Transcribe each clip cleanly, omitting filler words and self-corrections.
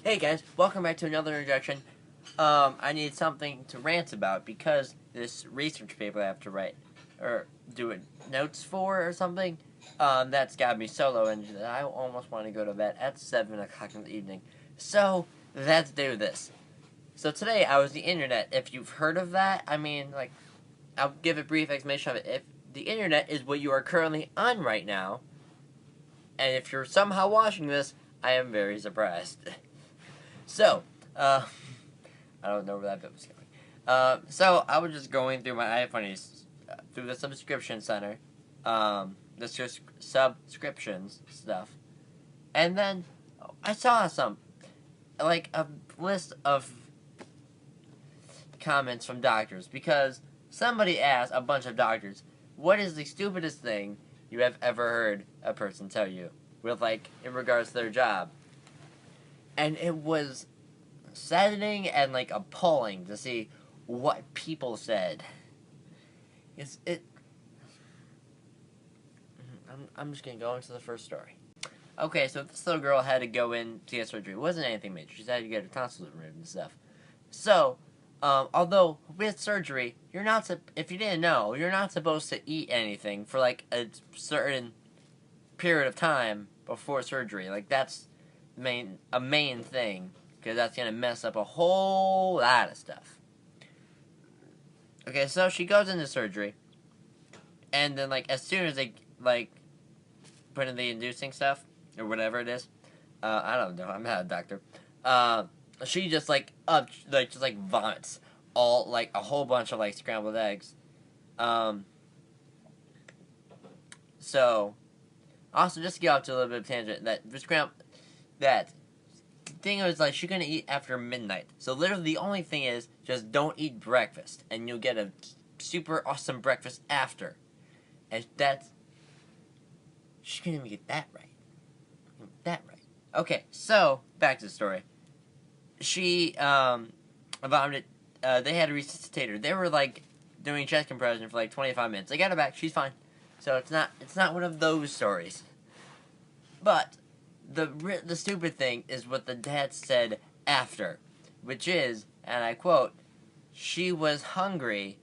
Hey guys, welcome back to another introduction. I need something to rant about because this research paper I have to write or do notes for or something. That's got me so low energy that I almost want to go to bed at 7 o'clock in the evening. So let's do this. So today I was the internet. If you've heard of that, I mean, like, I'll give a brief explanation of it. If the internet is what you are currently on right now, and if you're somehow watching this, I am very surprised. So, I don't know where that bit was going. So I was just going through my iPhone through the subscription center, the subscriptions stuff, and then I saw like a list of comments from doctors because somebody asked a bunch of doctors, "What is the stupidest thing you have ever heard a person tell you?" With like in regards to their job. And it was saddening and like appalling to see what people said. I'm just gonna go into the first story. Okay, so this little girl had to go in to get surgery. It wasn't anything major. She just had to get her tonsils removed and stuff. So, although with surgery, if you didn't know, you're not supposed to eat anything for like a certain period of time before surgery. Like that's a main thing, because that's gonna mess up a whole lot of stuff. Okay, so she goes into surgery, and then like as soon as they like put in the inducing stuff or whatever it is, I don't know. I'm not a doctor. She just just vomits all like a whole bunch of like scrambled eggs. So also just to get off to a little bit of tangent that thing was like she's gonna eat after midnight. So literally the only thing is just don't eat breakfast and you'll get a super awesome breakfast after. And she couldn't even get that right. Okay, so back to the story. She vomited. They had to resuscitate her. They were like doing chest compression for like 25 minutes. They got her back. She's fine. So it's not one of those stories. But the stupid thing is what the dad said after, which is, and I quote, "She was hungry,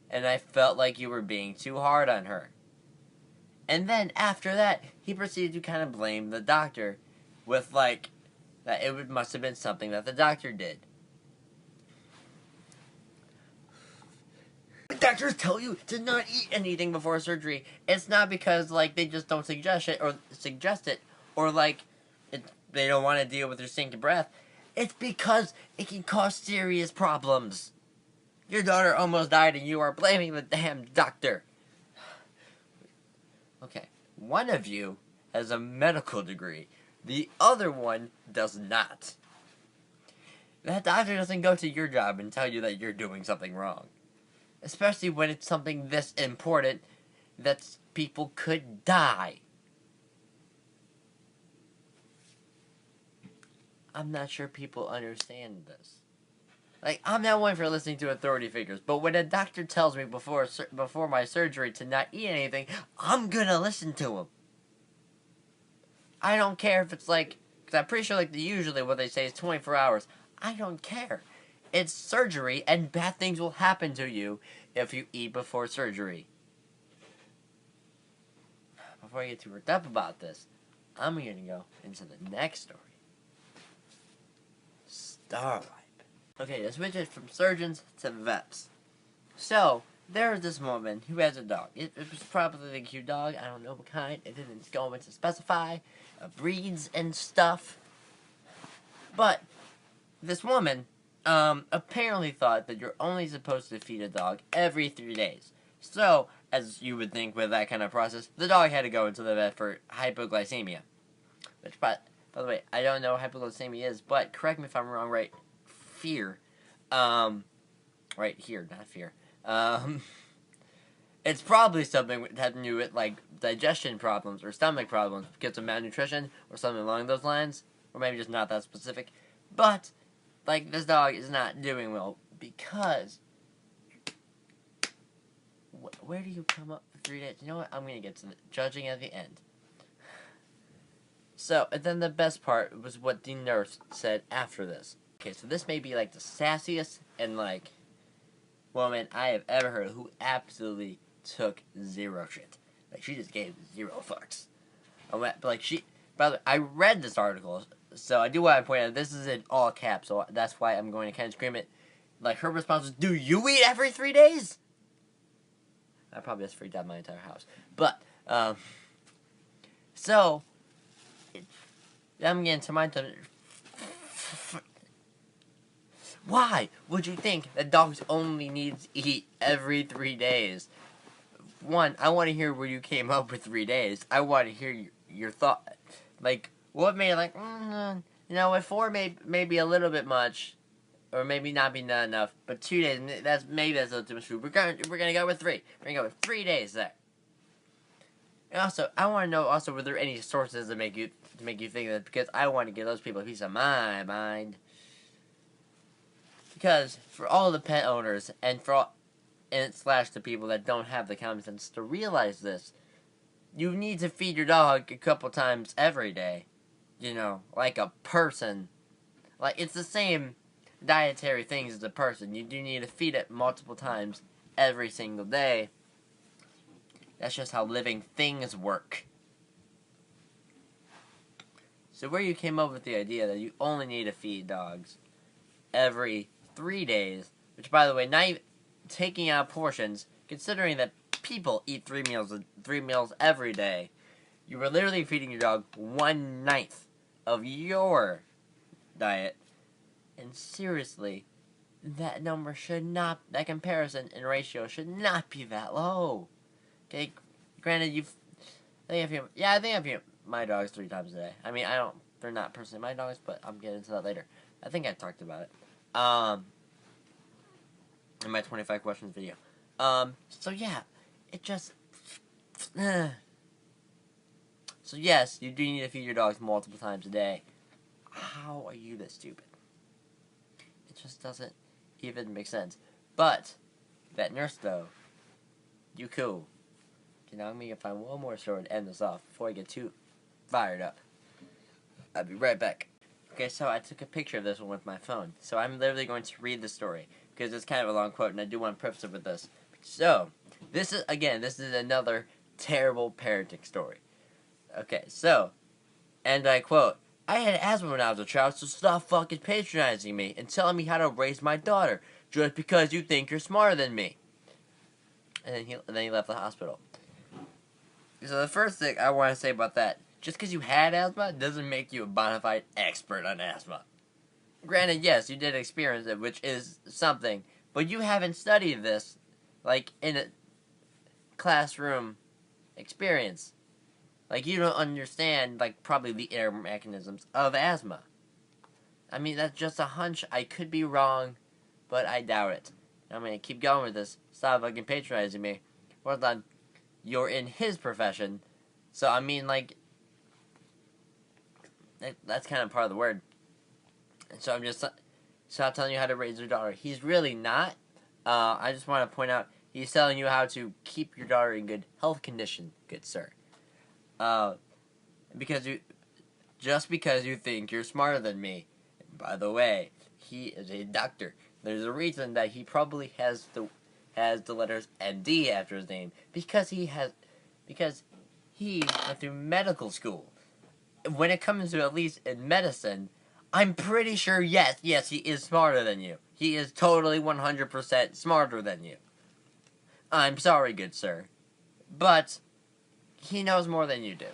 and I felt like you were being too hard on her." And then after that, he proceeded to kind of blame the doctor with like that must have been something that the doctor did. Doctors tell you to not eat anything before surgery. It's not because like they just don't suggest it or like they don't want to deal with their stinking breath. It's because it can cause serious problems. Your daughter almost died and you are blaming the damn doctor. Okay, one of you has a medical degree. The other one does not. That doctor doesn't go to your job and tell you that you're doing something wrong. Especially when it's something this important that people could die. I'm not sure people understand this. Like, I'm not one for listening to authority figures, but when a doctor tells me before my surgery to not eat anything, I'm gonna listen to him. I don't care if it's like, because I'm pretty sure like usually what they say is 24 hours. I don't care. It's surgery, and bad things will happen to you if you eat before surgery. Before I get too worked up about this, I'm gonna go into the next story. Starlight. Okay, to switch it from surgeons to vets. So, there was this woman who has a dog. It was probably a cute dog. I don't know what kind. It didn't go into specify breeds and stuff. But this woman apparently thought that you're only supposed to feed a dog every 3 days. So, as you would think with that kind of process, the dog had to go into the vet for hypoglycemia. Which, by the way, I don't know what hypoglycemia is, but correct me if I'm wrong, right? Fear. Right here, not fear. It's probably something that had to do with, like, digestion problems or stomach problems because of malnutrition or something along those lines. Or maybe just not that specific. But, like, this dog is not doing well because... Where do you come up for 3 days? You know what? I'm going to get to the judging at the end. So, and then the best part was what the nurse said after this. Okay, so this may be like the sassiest and like woman I have ever heard who absolutely took zero shit. Like, she just gave zero fucks. Like, by the way, I read this article, so I do want to point out this is in all caps, so that's why I'm going to kind of scream it. Like, her response was, "Do you eat every 3 days?" I probably just freaked out my entire house. But, so, I'm getting to my turn. Why would you think that dogs only need to eat every 3 days? One, I want to hear where you came up with 3 days. I want to hear your thought. Like, what made, like, with 4 may be a little bit much, or maybe not be not enough, but 2 days, that's a little too much food. We're gonna go with 3. We're gonna go with 3 days there. And also, I want to know also, were there any sources that make you think that, because I want to give those people a piece of my mind. Because for all the pet owners and slash the people that don't have the common sense to realize this, you need to feed your dog a couple times every day. Like a person. Like, it's the same dietary things as a person. You do need to feed it multiple times every single day. That's just how living things work. So where you came up with the idea that you only need to feed dogs every 3 days, which, by the way, not even taking out portions, considering that people eat 3 meals every day, you were literally feeding your dog 1/9 of your diet. And seriously, that comparison and ratio should not be that low. Okay, granted, I think I've eaten my dogs 3 times a day. I mean, they're not personally my dogs, but I'm getting into that later. I think I talked about it. In my 25 questions video. So yeah, it just... So yes, you do need to feed your dogs multiple times a day. How are you this stupid? It just doesn't even make sense. But, that nurse though, you cool. Now I'm gonna find one more story to end this off before I get too fired up. I'll be right back. Okay, so I took a picture of this one with my phone. So I'm literally going to read the story, because it's kind of a long quote, and I do want to preface it with this. So, this is another terrible parenting story. Okay, so, and I quote, "I had asthma when I was a child, so stop fucking patronizing me and telling me how to raise my daughter, just because you think you're smarter than me." And then he left the hospital. So the first thing I want to say about that, just because you had asthma doesn't make you a bona fide expert on asthma. Granted, yes, you did experience it, which is something, but you haven't studied this, like, in a classroom experience. Like, you don't understand, like, probably the inner mechanisms of asthma. I mean, that's just a hunch. I could be wrong, but I doubt it. I'm gonna keep going with this. Stop fucking patronizing me. Well done. You're in his profession, so I mean, like, that's kind of part of the word. And so I'm just stop telling you how to raise your daughter. He's really not. I just want to point out, he's telling you how to keep your daughter in good health condition, good sir. Because you think you're smarter than me. And by the way, he is a doctor. There's a reason that he probably has the letters MD after his name, because he went through medical school. When it comes to, at least in medicine, I'm pretty sure, yes, he is smarter than you. He is totally 100% smarter than you. I'm sorry, good sir, but he knows more than you do.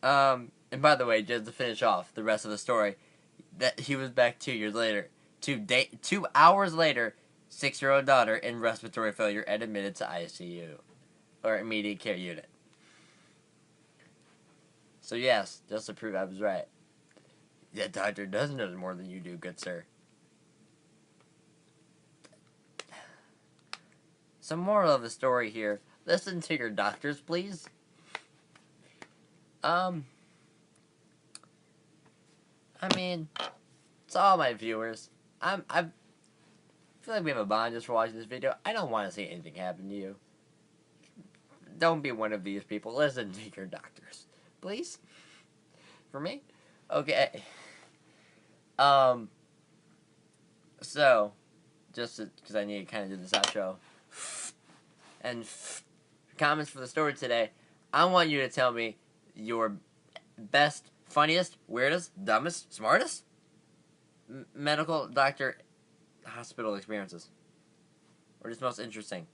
And by the way, just to finish off the rest of the story, that he was back 2 years later. 2 hours later, 6-year-old daughter in respiratory failure and admitted to ICU, or immediate care unit. So yes, just to prove I was right, that doctor does know more than you do, good sir. Some moral of the story here: listen to your doctors, please. I mean, to all my viewers, I feel like we have a bond just for watching this video. I don't want to see anything happen to you. Don't be one of these people. Listen to your doctors, please. for me. Okay. So, just because I need to kind of do this outro. And comments for the story today. I want you to tell me your best, funniest, weirdest, dumbest, smartest medical, doctor, hospital experiences. Or just most interesting.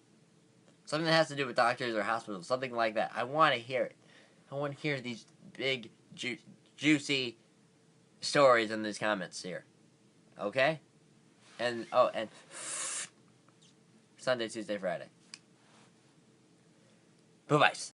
Something that has to do with doctors or hospitals. Something like that. I want to hear it. I want to hear these big, juicy stories in these comments here. Okay? And Sunday, Tuesday, Friday. Bye-bye.